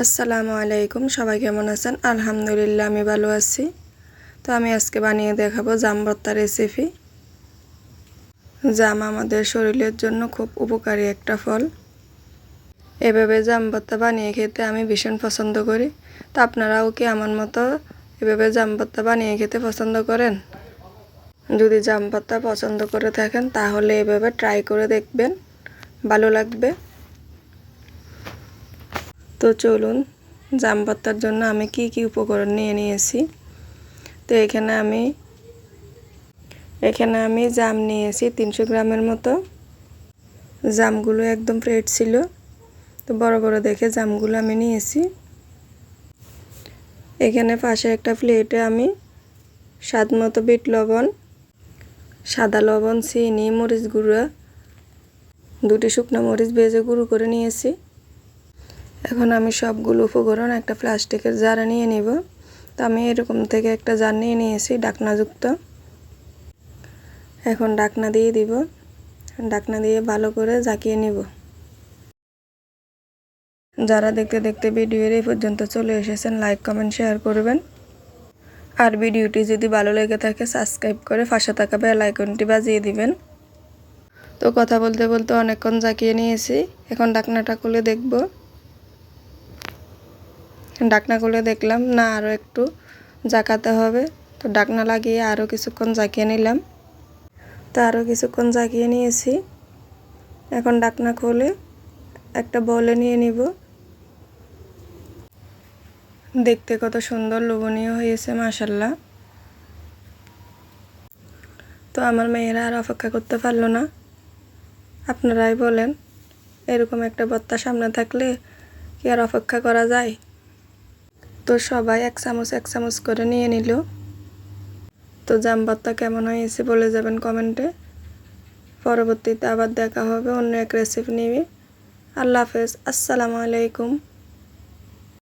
আসসালামু আলাইকুম, সবাই কেমন আছেন? আলহামদুলিল্লাহ আমি ভালো আছি। তো আমি আজকে বানিয়ে দেখাবো জাম ভর্তা রেসিপি। জাম আমাদের শরীরের জন্য খুব উপকারী একটা ফল। এভাবে জাম ভর্তা বানিয়ে খেতে আমি ভীষণ পছন্দ করি। তো আপনারাও কি আমার মতো এভাবে জাম ভর্তা বানিয়ে খেতে পছন্দ করেন? যদি জাম ভর্তা পছন্দ করে থাকেন তাহলে এভাবে ট্রাই করে দেখবেন, ভালো লাগবে। তো চলুন জাম ভর্তার জন্য আমি কি উপকরণ নিয়ে নিয়েছি। তো এখানে আমি জাম নিয়েছি 300 গ্রামের মতো। জামগুলো একদম ফ্রেশ ছিল, তো বড় বড় দেখে জামগুলো আমি নিয়েছি। এখানে পাশে একটা প্লেটে আমি স্বাদ মতো বিট লবণ, সাদা লবণ, চিনি, মরিচ গুঁড়া, 2টি শুকনো মরিচ ভেজে গুঁড়ো করে নিয়েছি। এখন আমি সবগুলো উপকরণ একটা প্লাস্টিকের জারে নিয়ে নিব। তো আমি এরকম থেকে একটা জার নিয়ে নিয়েছি ঢাকনাযুক্ত। এখন ঢাকনা দিয়ে দিব, ঢাকনা দিয়ে ভালো করে ঝাঁকিয়ে নিব। যারা দেখতে দেখতে ভিডিওর এই পর্যন্ত চলে এসেছেন লাইক কমেন্ট শেয়ার করবেন। আর ভিডিওটি যদি ভালো লেগে থাকে সাবস্ক্রাইব করে পাশে থাকা বেল আইকনটি বাজিয়ে দিবেন। তো কথা বলতে বলতে অনেকক্ষণ ঝাঁকিয়ে নিয়েছি। এখন ঢাকনাটা খুলে দেখব। ঢাকনা খুলে দেখলাম না, আরও একটু ঝাঁকাতে হবে। তো ঢাকনা লাগিয়ে আরও কিছুক্ষণ ঝাঁকিয়ে নিলাম। তো আরও কিছুক্ষণ ঝাঁকিয়ে নিয়েছি। এখন ঢাকনা খুলে একটা বলে নিয়ে নিব। দেখতে কত সুন্দর লোভনীয় হয়েছে মাশাআল্লাহ। তো আমার মেয়েরা আর অপেক্ষা করতে পারলো না। আপনারাই বলেন, এরকম একটা ভর্তা সামনে থাকলে কি আর অপেক্ষা করা যায়? তো সবাই এক চামচ করে নিয়ে নিল। তো জাম ভর্তা কেমন হয়েছে বলে যাবেন কমেন্টে। পরবর্তীতে আবার দেখা হবে অন্য এক রেসিপি নিয়ে। আল্লাহ হাফেজ, আসসালামু আলাইকুম।